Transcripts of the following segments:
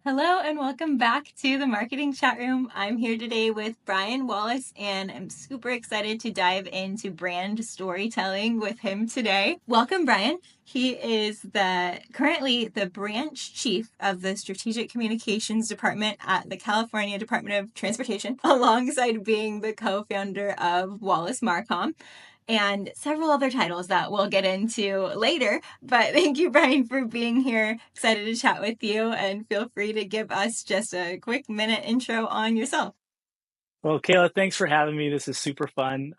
Hello and welcome back to the Marketing Chat Room. I'm here today with Brian Wallace and I'm super excited to dive into brand storytelling with him today. Welcome, Brian. He is currently the branch chief of the Strategic Communications Department at the California Department of Transportation, alongside being the co-founder of Wallace Marcom and several other titles that we'll get into later. But thank you, Brian, for being here. Excited to chat with you, and feel free to give us just a quick minute intro on yourself. Well, Kayla, thanks for having me. This is super fun.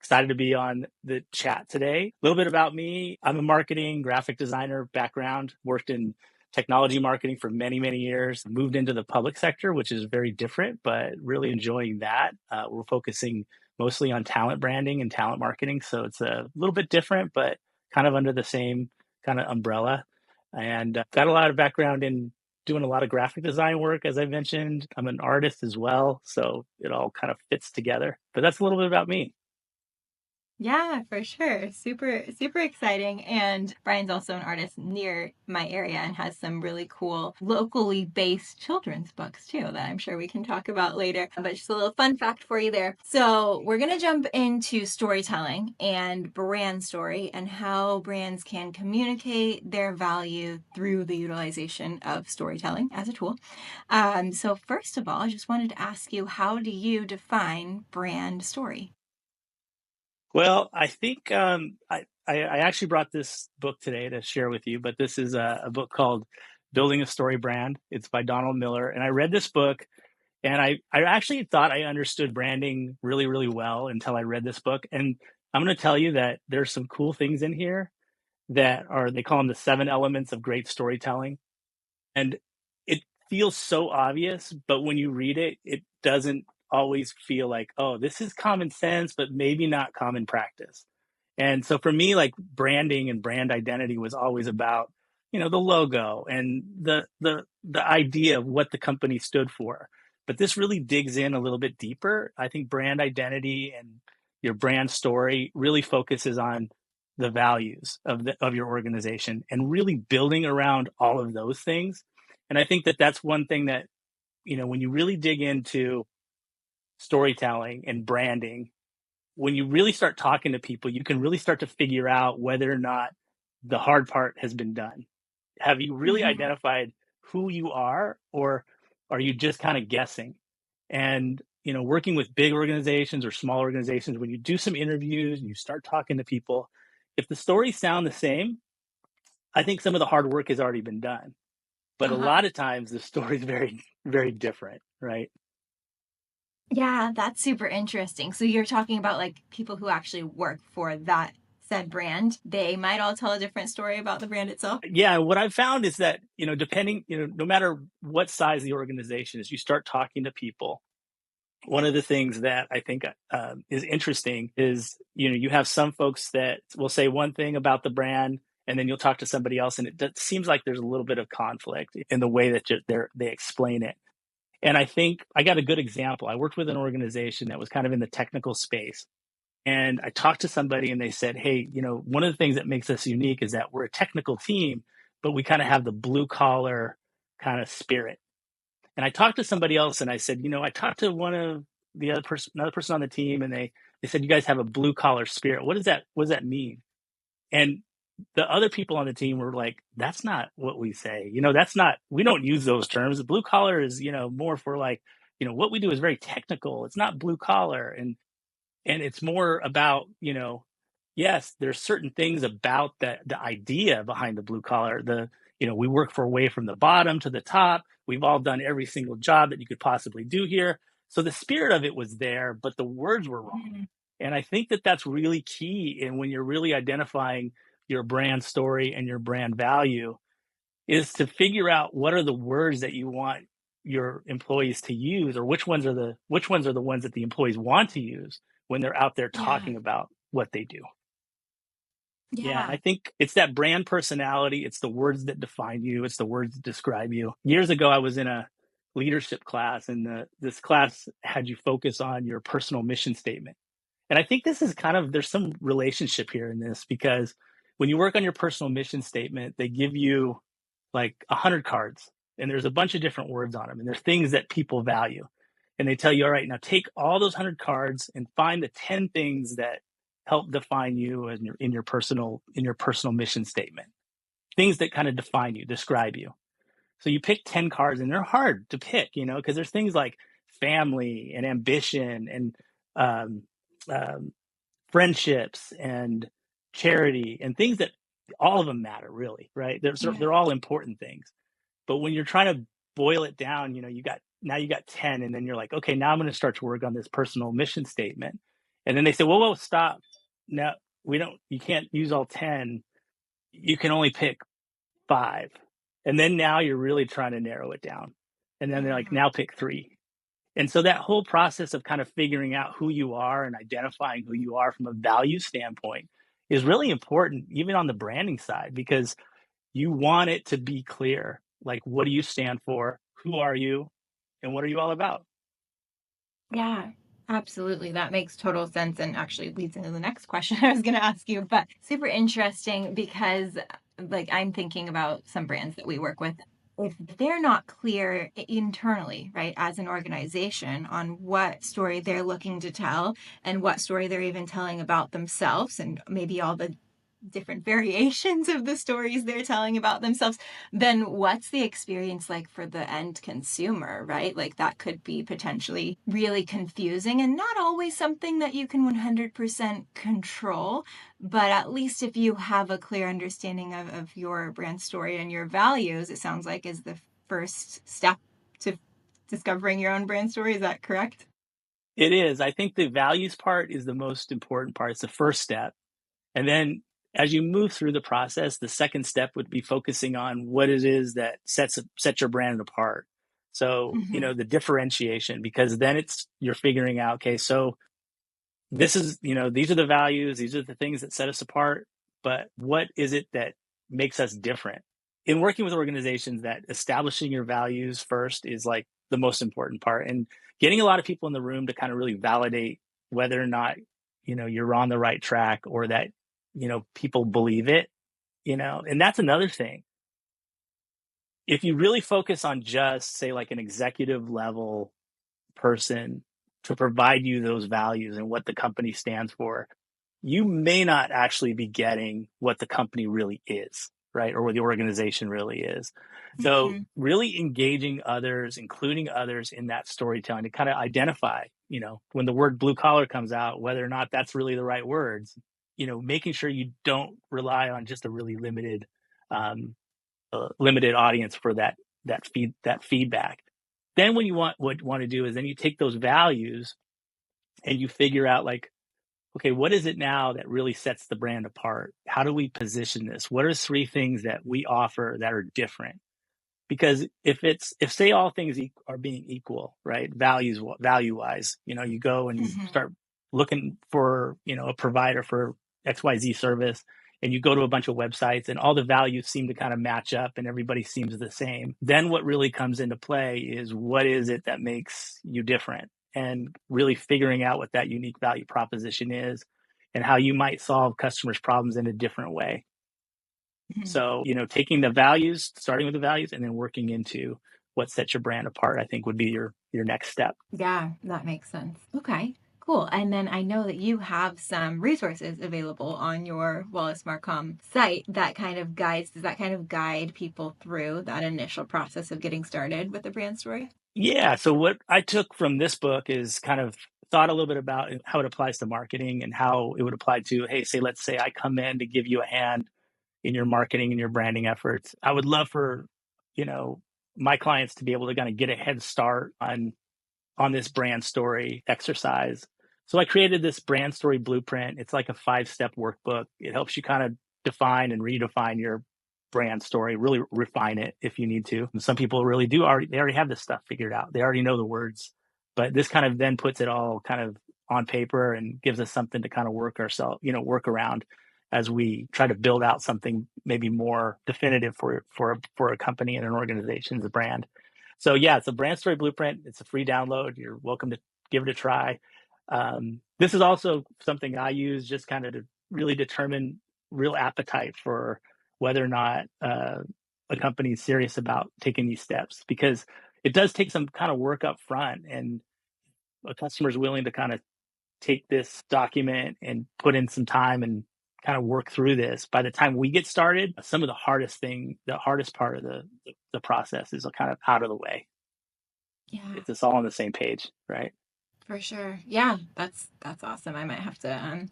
Excited to be on the chat today. A little bit about me. I'm a marketing graphic designer background, worked in technology marketing for many, many years, moved into the public sector, which is very different, but really enjoying that. We're focusing mostly on talent branding and talent marketing. So it's a little bit different, but kind of under the same kind of umbrella. And got a lot of background in doing a lot of graphic design work, as I mentioned. I'm an artist as well, so it all kind of fits together. But that's a little bit about me. Yeah, for sure. Super, super exciting. And Brian's also an artist near my area and has some really cool locally based children's books too that I'm sure we can talk about later. But just a little fun fact for you there. So we're going to jump into storytelling and brand story and how brands can communicate their value through the utilization of storytelling as a tool. So first of all, I just wanted to ask you, how do you define brand story? Well, I think I actually brought this book today to share with you, but this is a book called Building a Story Brand. It's by Donald Miller. And I read this book and I actually thought I understood branding really, really well until I read this book. And I'm going to tell you that there's some cool things in here that are, they call them the 7 elements of great storytelling. And it feels so obvious, but when you read it, it doesn't always feel like, oh, this is common sense, but maybe not common practice. And so for me, like branding and brand identity was always about, the logo and the idea of what the company stood for. But this really digs in a little bit deeper. I think brand identity and your brand story really focuses on the values of your organization and really building around all of those things. And I think that that's one thing that, when you really dig into storytelling and branding, when you really start talking to people, you can really start to figure out whether or not the hard part has been done. Have you really Mhm. identified who you are, or are you just kind of guessing? And, working with big organizations or small organizations, when you do some interviews and you start talking to people, if the stories sound the same, I think some of the hard work has already been done. But a Uh-huh. lot of times the story is very, very different, right? Yeah, that's super interesting. So you're talking about like people who actually work for that said brand. They might all tell a different story about the brand itself. Yeah, what I've found is that, depending, no matter what size the organization is, you start talking to people. One of the things that I think is interesting is, you have some folks that will say one thing about the brand, and then you'll talk to somebody else, and it seems like there's a little bit of conflict in the way that they explain it. And I think I got a good example. I worked with an organization that was kind of in the technical space. And I talked to somebody and they said, hey, one of the things that makes us unique is that we're a technical team, but we kind of have the blue collar kind of spirit. And I talked to somebody else and I said, I talked to another person on the team, and they said, you guys have a blue collar spirit. What does that mean? And the other people on the team were like, that's not what we say. We don't use those terms. Blue collar is, more for like, what we do is very technical. It's not blue collar. And it's more about, yes, there's certain things about the idea behind the blue collar. We work for way from the bottom to the top. We've all done every single job that you could possibly do here. So the spirit of it was there, but the words were wrong. Mhm. And I think that that's really key. And when you're really identifying your brand story and your brand value, is to figure out what are the words that you want your employees to use, or which ones are the ones that the employees want to use when they're out there Yeah. talking about what they do. Yeah, and I Yeah. think it's that brand personality. It's the words that define you. It's the words that describe you. Years ago, I was in a leadership class, and this class had you focus on your personal mission statement. And I think this is there's some relationship here in this, because when you work on your personal mission statement, they give you like 100 cards. and there's a bunch of different words on them, and there's things that people value. And they tell you, all right, now take all those 100 cards and find the 10 things that help define you in your personal mission statement. Things that kind of define you, describe you. So you pick 10 cards, and they're hard to pick, because there's things like family and ambition and um, um, friendships and charity and things that all of them matter, really, right? They're all important things. But when you're trying to boil it down, you got 10, and then you're like, okay, now I'm going to start to work on this personal mission statement. And then they say, whoa, stop. No, you can't use all 10. You can only pick 5. And then now you're really trying to narrow it down. And then they're like, now pick 3. And so that whole process of kind of figuring out who you are and identifying who you are from a value standpoint is really important, even on the branding side, because you want it to be clear. Like, what do you stand for? Who are you? And what are you all about? Yeah, absolutely. That makes total sense and actually leads into the next question I was going to ask you. But super interesting because, like, I'm thinking about some brands that we work with. If they're not clear internally, right, as an organization on what story they're looking to tell and what story they're even telling about themselves and maybe all the different variations of the stories they're telling about themselves, then what's the experience like for the end consumer, right? Like that could be potentially really confusing and not always something that you can 100% control. But at least if you have a clear understanding of your brand story and your values, it sounds like is the first step to discovering your own brand story. Is that correct? It is. I think the values part is the most important part. It's the first step. And then as you move through the process, the second step would be focusing on what it is that sets your brand apart. So, Mm-hmm. the differentiation, because then you're figuring out, okay, so this is, these are the values, these are the things that set us apart, but what is it that makes us different? In working with organizations, that establishing your values first is like the most important part, and getting a lot of people in the room to kind of really validate whether or not, you're on the right track, or that, people believe it, and that's another thing. If you really focus on just, say, like an executive level person to provide you those values and what the company stands for, you may not actually be getting what the company really is, right? Or what the organization really is. So Mm-hmm. really engaging others, including others in that storytelling to kind of identify, when the word blue collar comes out, whether or not that's really the right words, making sure you don't rely on just a really limited audience for that feedback. Then what you want to do is then you take those values and you figure out, like, okay, what is it now that really sets the brand apart? How do we position this? What are 3 things that we offer that are different? Because if say all things are being equal, right? Value wise, you go and you Mm-hmm. start looking for, a provider for XYZ service, and you go to a bunch of websites and all the values seem to kind of match up and everybody seems the same. Then what really comes into play is, what is it that makes you different? And really figuring out what that unique value proposition is and how you might solve customers' problems in a different way. Mm-hmm. So, taking the values, starting with the values, and then working into what sets your brand apart, I think would be your next step. Yeah, that makes sense. Okay, cool. And then I know that you have some resources available on your Wallace Marcom site that kind of does that kind of guide people through that initial process of getting started with the brand story? Yeah. So what I took from this book is kind of thought a little bit about how it applies to marketing and how it would apply to, hey, let's say I come in to give you a hand in your marketing and your branding efforts. I would love for, you know, my clients to be able to kind of get a head start on this brand story exercise. So I created this brand story blueprint. It's like a 5-step workbook. It helps you kind of define and redefine your brand story, really refine it if you need to. And some people really they already have this stuff figured out. They already know the words, but this kind of then puts it all kind of on paper and gives us something to kind of work around as we try to build out something maybe more definitive for a company and an organization's a brand. So yeah, it's a brand story blueprint. It's a free download. You're welcome to give it a try. This is also something I use just kind of to really determine real appetite for whether or not a company is serious about taking these steps, because it does take some kind of work up front, and a customer is willing to kind of take this document and put in some time and kind of work through this. By the time we get started, some of the hardest part of the process is kind of out of the way. Yeah, It's all on the same page, right? for sure. Yeah, that's awesome. I might have to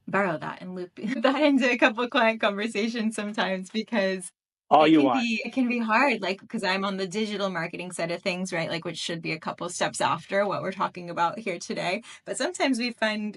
borrow that and loop that into a couple of client conversations sometimes, because All you want. it can be hard, like, because I'm on the digital marketing side of things, right? Like, which should be a couple steps after what we're talking about here today. But sometimes we find,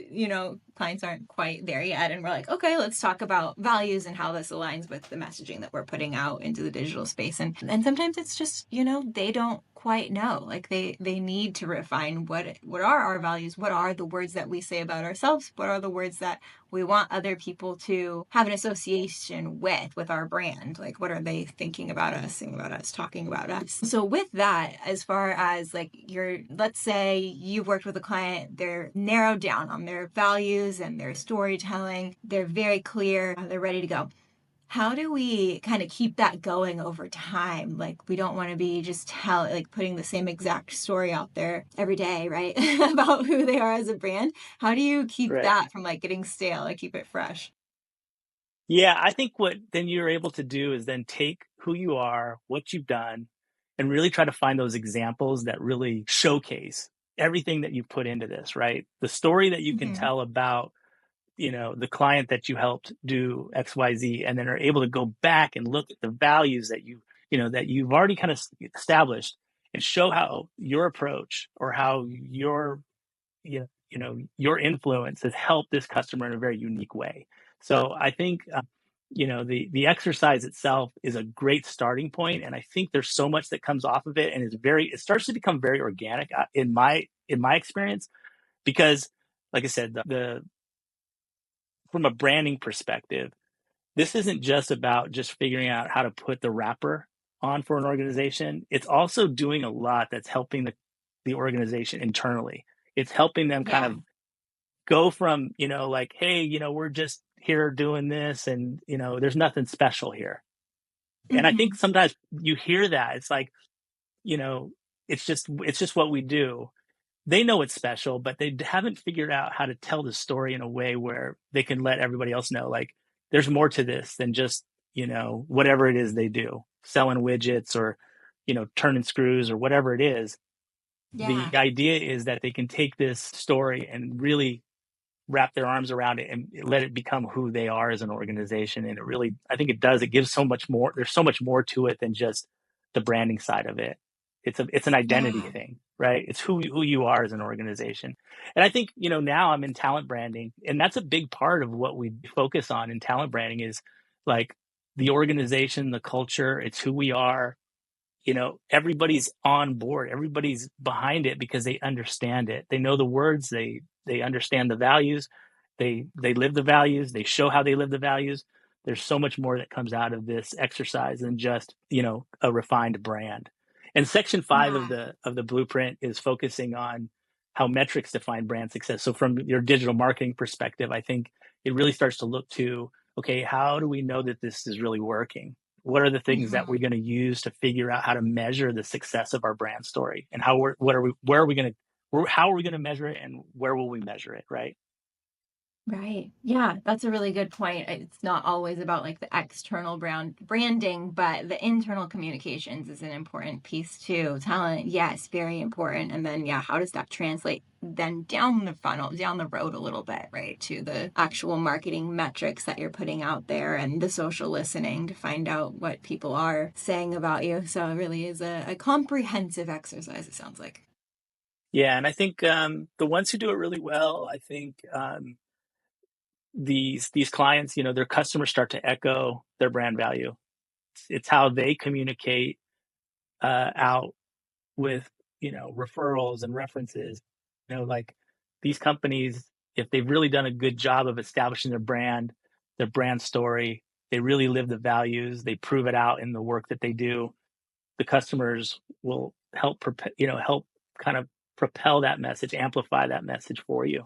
clients aren't quite there yet, and we're like, okay, let's talk about values and how this aligns with the messaging that we're putting out into the digital space. And sometimes it's just, they don't quite know. Like, they need to refine what are our values, what are the words that we say about ourselves, what are the words that we want other people to have an association with our brand. Like, what are they thinking about us, saying about us, talking about us? So with that, as far as like let's say you've worked with a client, they're narrowed down on their values and their storytelling, they're very clear, they're ready to go. How do we kind of keep that going over time? Like, we don't want to be just putting the same exact story out there every day, right? About who they are as a brand. How do you keep Right. that from like getting stale, like keep it fresh? Yeah, I think what then you're able to do is then take who you are, what you've done, and really try to find those examples that really showcase everything that you've put into this, right? The story that you can Mm-hmm. tell about, the client that you helped do XYZ, and then are able to go back and look at the values that you've already kind of established, and show how your approach, or how your influence has helped this customer in a very unique way. So I think the exercise itself is a great starting point, and I think there's so much that comes off of it, and it starts to become very organic in my experience, because, like I said, the from a branding perspective, this isn't just about just figuring out how to put the wrapper on for an organization. It's also doing a lot that's helping the organization internally. It's helping them kind Yeah. of go from, like, hey, we're just here doing this, and, there's nothing special here. And I think Mm-hmm. sometimes you hear that. It's like, you know, it's just what we do. They know it's special, but they haven't figured out how to tell the story in a way where they can let everybody else know, like, there's more to this than just, whatever it is they do, selling widgets, or, turning screws, or whatever it is. The Yeah. idea is that they can take this story and really wrap their arms around it and let it become who they are as an organization. And I think it does. It gives so much more. There's so much more to it than just the branding side of it. It's an identity Yeah. thing, right? It's who you are as an organization. And I think, now I'm in talent branding, and that's a big part of what we focus on in talent branding, is like the organization, the culture. It's who we are. Everybody's on board, everybody's behind it, because they understand it, they know the words, they understand the values, they live the values, they show how they live the values. There's so much more that comes out of this exercise than just a refined brand. And section 5 of Yeah. the blueprint is focusing on how metrics define brand success. So from your digital marketing perspective, I think it really starts to look to, okay, how do we know that this is really working? What are the things that Mm-hmm. we're going to use to figure out how to measure the success of our brand story, and where are we going to, how are we going to measure it, and where will we measure it, right? Right. Yeah, that's a really good point. It's not always about like the external branding, but the internal communications is an important piece too. Talent, yes, very important. And then yeah, how does that translate then down the funnel, down the road a little bit, right? To the actual marketing metrics that you're putting out there and the social listening to find out what people are saying about you. So it really is a comprehensive exercise, it sounds like. Yeah, and I think the ones who do it really well, I think these clients, their customers start to echo their brand value. It's how they communicate out with referrals and references. Like, these companies, if they've really done a good job of establishing their brand story, they really live the values, they prove it out in the work that they do, the customers will help kind of propel that message, amplify that message for you.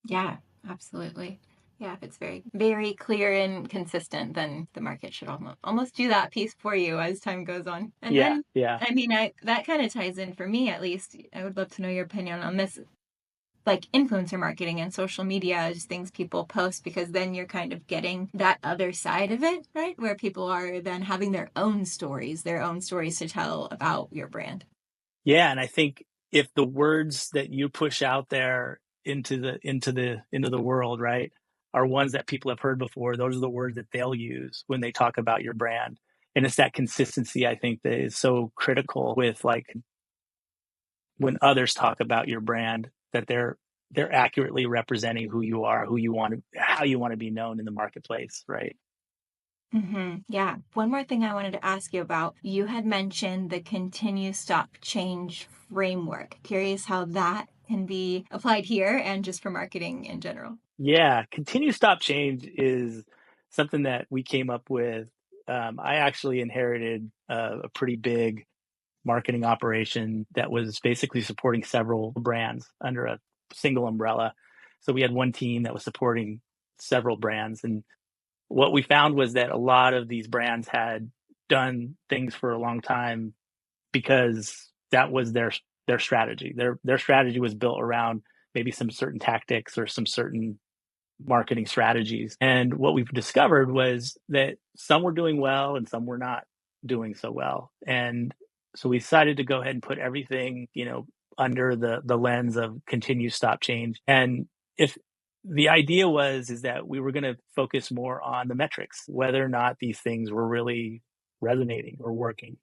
Yeah, absolutely. Yeah, if it's very, very clear and consistent, then the market should almost do that piece for you as time goes on. And Yeah, then, yeah. I mean, that kind of ties in for me, at least. I would love to know your opinion on this, like influencer marketing and social media, just things people post, because then you're kind of getting that other side of it, right? Where people are then having their own stories to tell about your brand. Yeah, and I think if the words that you push out there into the world, right, are ones that people have heard before, those are the words that they'll use when they talk about your brand. And it's that consistency, I think, that is so critical with like when others talk about your brand, that they're accurately representing who you are, who you want to, how you want to be known in the marketplace, right? Yeah. One more thing I wanted to ask you about. You had mentioned the continue, stop, change framework. Curious how that can be applied here and just for marketing in general. Yeah, continue, stop, change is something that we came up with. I actually inherited a pretty big marketing operation that was basically supporting several brands under a single umbrella. So we had one team that was supporting several brands. And what we found was that a lot of these brands had done things for a long time because that was their strategy. Their strategy was built around maybe some certain tactics or some certain marketing strategies. And what we've discovered was that some were doing well and some were not doing so well. And so we decided to go ahead and put everything, under the lens of continue, stop, change. And if the idea was is that we were going to focus more on the metrics, whether or not these things were really resonating or working.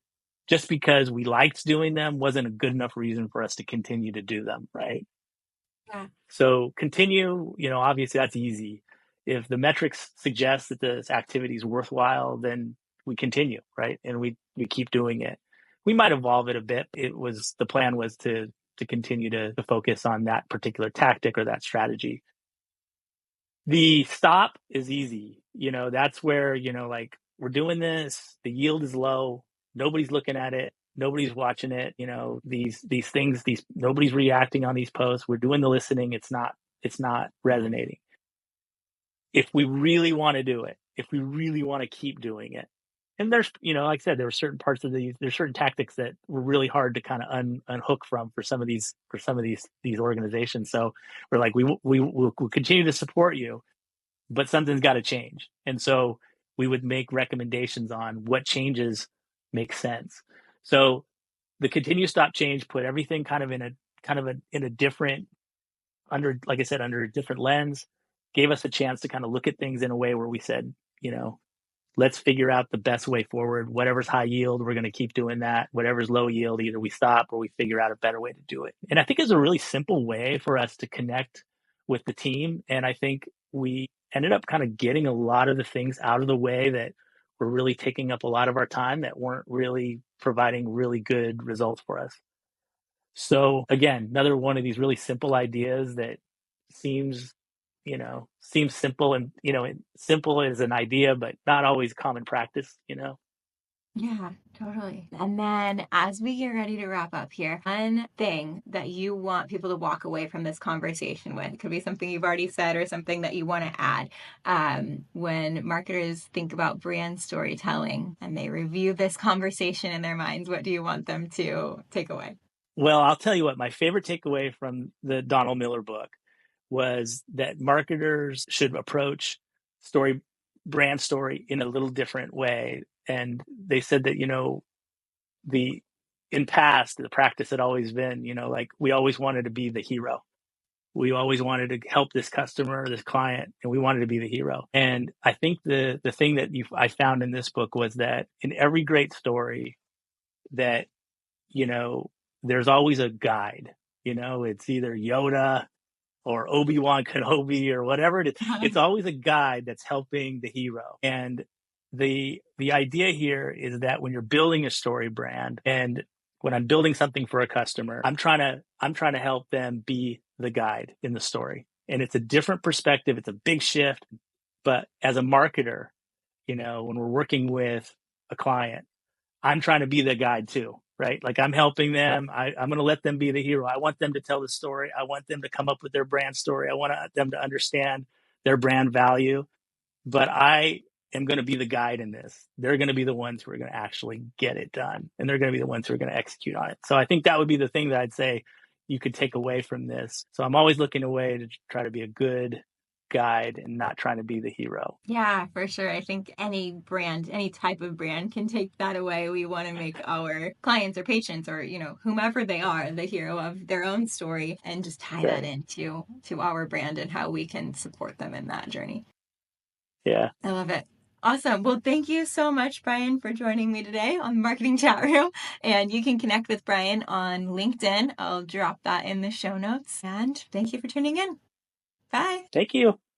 Just because we liked doing them wasn't a good enough reason for us to continue to do them, right? Yeah. So continue, obviously that's easy. If the metrics suggest that this activity is worthwhile, then we continue, right? And we keep doing it. We might evolve it a bit. The plan was to continue to focus on that particular tactic or that strategy. The stop is easy. That's where, like we're doing this, the yield is low, nobody's looking at it, nobody's watching it, these things, these nobody's reacting on these posts. We're doing the listening, it's not resonating. If we really want to do it, if we really want to keep doing it, and there's, like I said, there were certain parts of there's certain tactics that were really hard to kind of unhook from for some of these organizations. So we're like, we'll continue to support you, but something's got to change. And so we would make recommendations on what changes make sense. So the continue, stop, change put everything in a different, under, like I said, under a different lens, gave us a chance to kind of look at things in a way where we said, let's figure out the best way forward. Whatever's high yield, we're going to keep doing that. Whatever's low yield, either we stop or we figure out a better way to do it. And I think it's a really simple way for us to connect with the team. And I think we ended up kind of getting a lot of the things out of the way that were really taking up a lot of our time that weren't really providing really good results for us. So again, another one of these really simple ideas that seems, seems simple, and, simple as an idea, but not always common practice. Yeah, totally. And then as we get ready to wrap up here, one thing that you want people to walk away from this conversation with, it could be something you've already said or something that you want to add. When marketers think about brand storytelling and they review this conversation in their minds, what do you want them to take away? Well, I'll tell you what, my favorite takeaway from the Donald Miller book was that marketers should approach brand story in a little different way. And they said that, the in past, the practice had always been, like we always wanted to be the hero. We always wanted to help this customer, this client, and we wanted to be the hero. And I think the thing that I found in this book was that in every great story, that you know there's always a guide. It's either Yoda or Obi-Wan Kenobi or whatever it is. It's always a guide that's helping the hero. And the idea here is that when you're building a story brand, and when I'm building something for a customer, I'm trying to help them be the guide in the story. And it's a different perspective, it's a big shift. But as a marketer, when we're working with a client, I'm trying to be the guide too, right? Like I'm helping them. I'm going to let them be the hero. I want them to tell the story. I want them to come up with their brand story. I want them to understand their brand value, but I am going to be the guide in this. They're going to be the ones who are going to actually get it done, and they're going to be the ones who are going to execute on it. So I think that would be the thing that I'd say you could take away from this. So I'm always looking away to try to be a good guide and not trying to be the hero. Yeah, for sure. I think any brand, any type of brand can take that away. We want to make our clients or patients or, whomever they are, the hero of their own story and just tie that Right. into our brand and how we can support them in that journey. Yeah. I love it. Awesome. Well, thank you so much, Brian, for joining me today on the Marketing Chat Room. And you can connect with Brian on LinkedIn. I'll drop that in the show notes. And thank you for tuning in. Bye. Thank you.